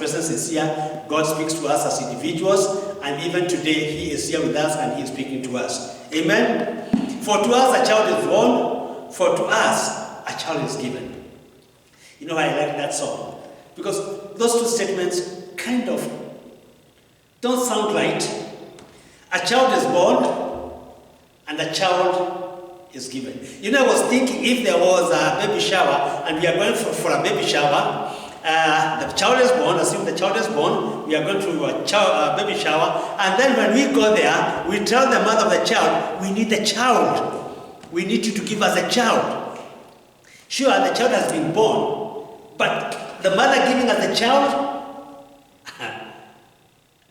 presence is here. God speaks to us as individuals, and even today He is here with us and He is speaking to us. Amen? For to us a child is born, for to us a child is given. You know, I like that song, because those two statements kind of don't sound right. A child is born, and a child is given. You know, I was thinking if there was a baby shower, and we are going for a baby shower, the child is born, assume the child is born, we are going to a baby shower, and then when we go there, we tell the mother of the child, we need a child. We need you to give us a child. Sure, the child has been born, but the mother giving us a child,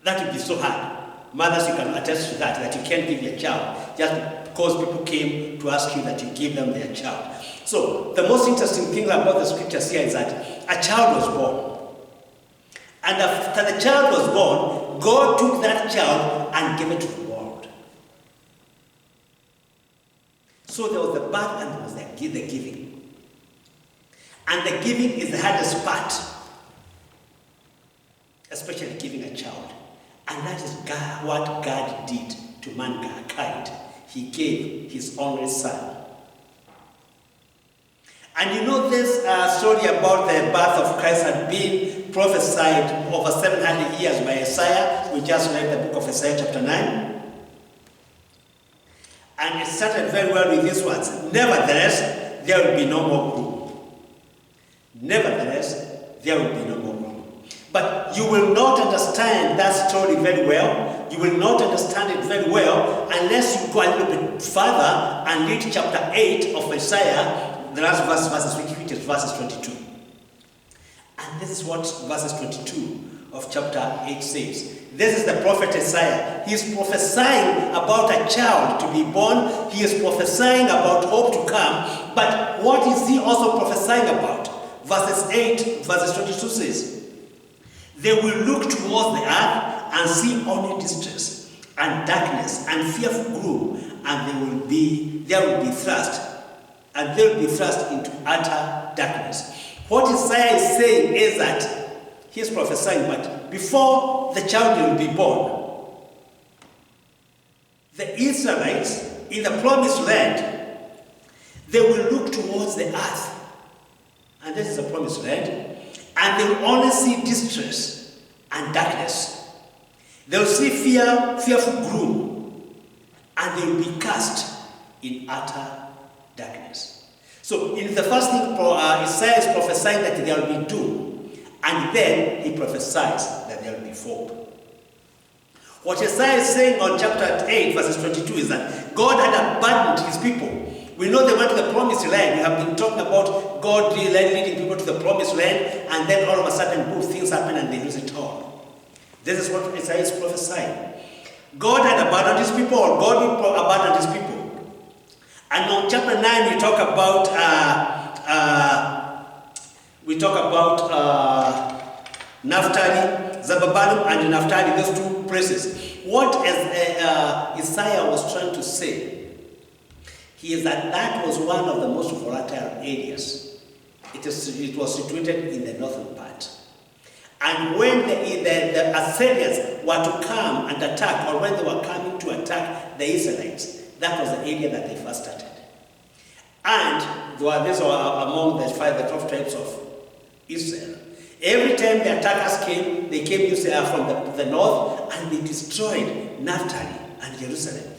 that would be so hard. Mothers, you can attest to that you can't give your child just because people came to ask you that you give them their child. So, the most interesting thing about the scriptures here is that a child was born. And after the child was born, God took that child and gave it to the world. So there was the birth and there was the giving. And the giving is the hardest part, especially giving a child. And that is what God did to mankind. He gave His only Son. And you know this story about the birth of Christ had been prophesied over 700 years by Isaiah. We just read the book of Isaiah chapter 9. And it started very well with these words. Nevertheless, there will be no more gloom. Nevertheless, there will be no more gloom. But you will not understand that story very well. You will not understand it very well unless you go a little bit further and read chapter 8 of Isaiah, the last which is verses 22. And this is what verses 22 of chapter 8 says. This is the prophet Isaiah. He is prophesying about a child to be born. He is prophesying about hope to come. But what is he also prophesying about? Verses 22 says, they will look towards the earth and see only distress and darkness and fearful gloom, and they will be thrust into utter darkness. What Isaiah is saying is that he is prophesying, but before the child will be born, the Israelites in the promised land, they will look towards the earth, and this is the promised land, and they will only see distress and darkness. They will see fearful gloom, and they will be cast in utter darkness. So, in the first thing, Isaiah is prophesying that there will be doom, and then he prophesies that there will be hope. What Isaiah is saying on chapter 8, verses 22 is that God had abandoned His people. We know they went to the promised land. We have been talking about God leading people to the promised land, and then all of a sudden, boom, things happen and they lose it all. This is what Isaiah is prophesying. God had abandoned His people, or God will abandon His people. And on chapter 9, we talk about Naphtali, Zebuloun and Naphtali, those two places. What Isaiah was trying to say is that was one of the most volatile areas. It was situated in the northern part. And when the Assyrians were to come and attack, or when they were coming to attack the Israelites, that was the area that they first started. And these were among the 12 tribes of Israel. Every time the attackers came, they came from the north, and they destroyed Naphtali and Jerusalem.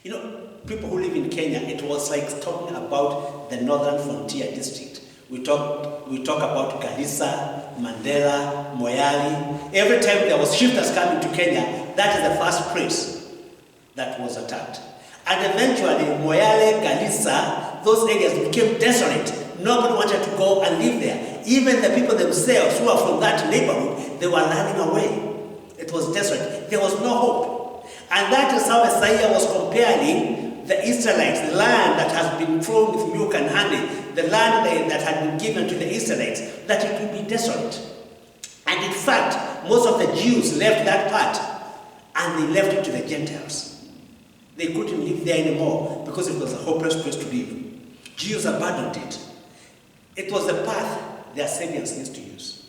You know, people who live in Kenya, it was like talking about the northern frontier district. We talk about Garissa, Mandera, Moyale. Every time there was shifters coming to Kenya, that is the first place that was attacked. And eventually, Moyale, Garissa, those areas became desolate. Nobody wanted to go and live there. Even the people themselves who are from that neighborhood, they were running away. It was desolate. There was no hope. And that is how Isaiah was comparing the Israelites, the land that has been flowing with milk and honey, the land that had been given to the Israelites, that it would be desolate. And in fact, most of the Jews left that part, and they left it to the Gentiles. They couldn't live there anymore because it was a hopeless place to live. Jews abandoned it. It was the path the Assyrians used to use.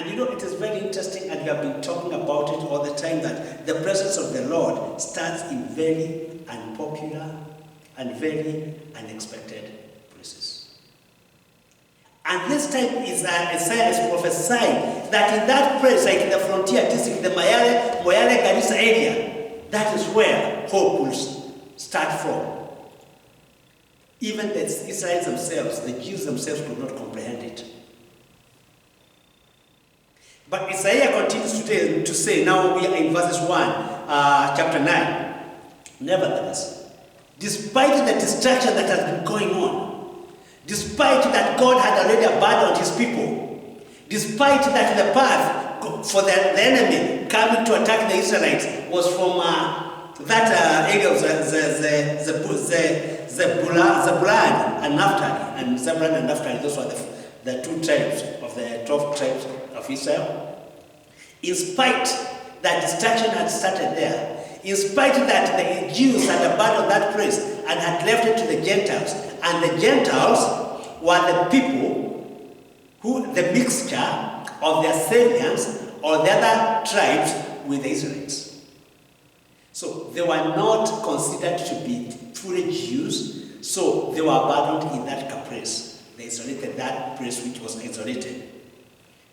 And you know, it is very interesting, and we have been talking about it all the time, that the presence of the Lord starts in very unpopular and very unexpected places. And this time Isaiah is prophesying that in that place, like in the frontier district, the Moyale Garissa area, that is where hope will start from. Even the Israelites themselves, the Jews themselves, could not comprehend it. But Isaiah continues to say, now we are in verses 1, chapter 9. Nevertheless, despite the destruction that has been going on, despite that God had already abandoned his people, despite that the path for the enemy coming to attack the Israelites was from that area of Zebulun and Naphtali. And Zebulun and Naphtali, those were the two tribes of the 12 tribes of Israel. In spite that destruction had started there, in spite that the Jews had abandoned that place and had left it to the Gentiles, and the Gentiles were the people who, the mixture of the Assyrians or the other tribes with the Israelites. So they were not considered to be truly Jews, so they were abandoned in that caprice. They isolated that place which was isolated.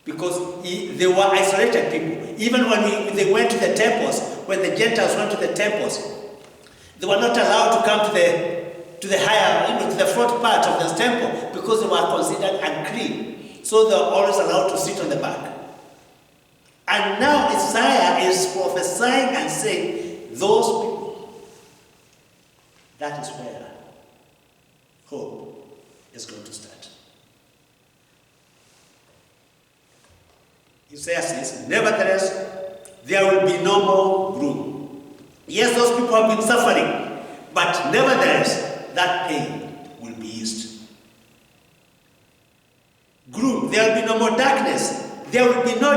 Because they were isolated people. Even when they went to the temples, when the Gentiles went to the temples, they were not allowed to come to the higher, to the front part of the temple, because they were considered unclean. So they were always allowed to sit on the back. And now Isaiah is prophesying and saying, those people, that is where hope is going to start. Isaiah says, nevertheless, there will be no more gloom. Yes, those people have been suffering, but nevertheless, that pain will be eased. Gloom, there will be no more darkness. There will be no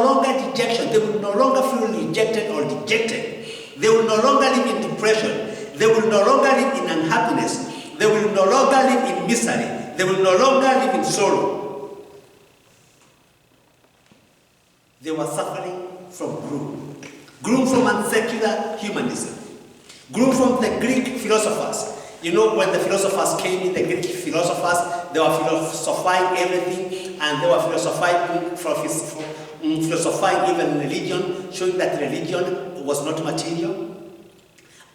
longer dejection. They will no longer feel rejected or dejected. They will no longer live in depression. They will no longer live in unhappiness. They will no longer live in misery. They will no longer live in sorrow. They were suffering from gloom. Gloom from secular humanism. Gloom from the Greek philosophers. You know, when the philosophers came in, the Greek philosophers, they were philosophizing everything, and they were philosophizing even religion, showing that religion was not material.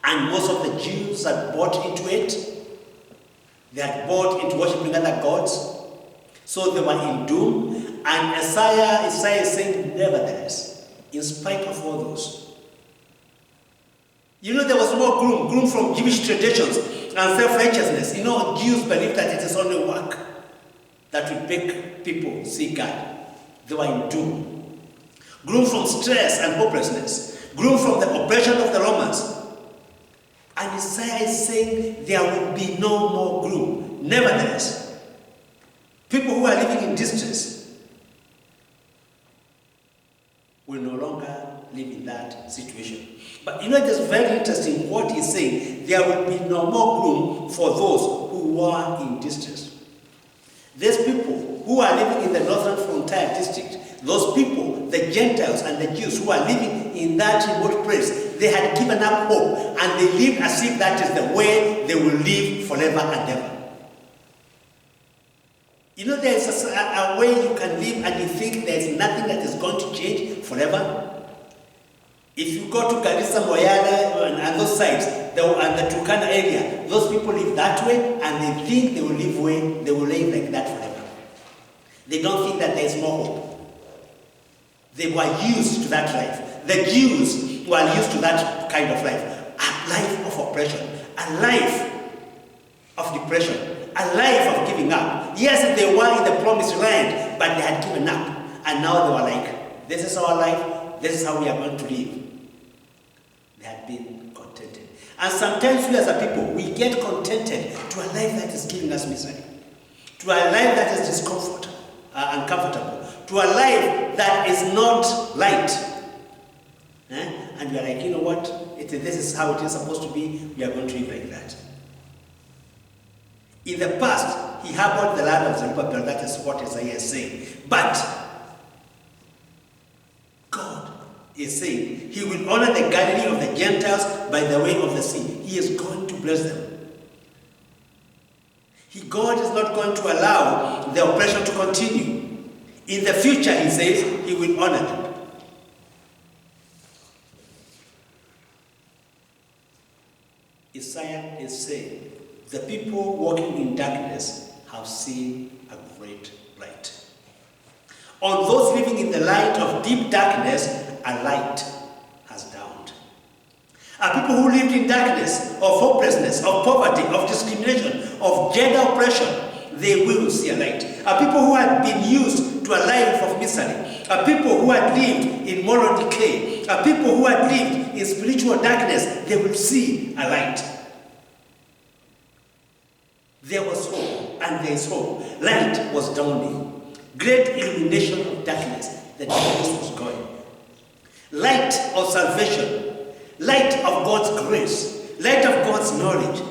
And most of the Jews had bought into it. They had bought into worshiping other gods. So they were in doom. And Isaiah is saying, nevertheless, in spite of all those, you know, there was more gloom from Jewish traditions and self-righteousness. You know, Jews believed that it is only work that would make people see God. They were in doom. Gloom from stress and hopelessness. Gloom from the oppression of the Romans. And Isaiah is saying there will be no more gloom. Nevertheless, people who are living in distress will no longer live in that situation. But you know, it is very interesting what he's saying. There will be no more gloom for those who are in distress. These people who are living in the northern frontier district, those people, the Gentiles and the Jews who are living in that remote place, they had given up hope, and they lived as if that is the way they will live forever and ever. You know, there is a way you can live and you think there is nothing that is going to change forever. If you go to Garissa, Moyale, and those sides, and the Turkana area, those people live that way, and they think they will live like that forever. They don't think that there is more hope. They were used to that life. The Jews were used to that kind of life. A life of oppression, a life of depression, a life of giving up. Yes, they were in the promised land, but they had given up. And now they were like, this is our life, this is how we are going to live. They had been contented. And sometimes we as a people, we get contented to a life that is giving us misery, to a life that is discomfort, uncomfortable, to a life that is not light. And we are like, you know what, this is how it is supposed to be, we are going to live like that. In the past, he harbored the land of Zerubbabel, that is what Isaiah is saying. But God is saying he will honor the Galilee of the Gentiles by the way of the sea. He is going to bless them. God is not going to allow the oppression to continue. In the future, he says, he will honor them. Isaiah is saying, the people walking in darkness have seen a great light. On those living in the light of deep darkness, a light has dawned. A people who lived in darkness, of hopelessness, of poverty, of discrimination, of gender oppression, they will see a light. A people who had been used to a life of misery, a people who had lived in moral decay, a people who had lived in spiritual darkness, they will see a light. There was hope, and there is hope. Light was dawning. Great illumination of darkness. The darkness was going. Light of salvation. Light of God's grace. Light of God's knowledge.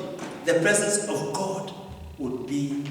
The presence of God would be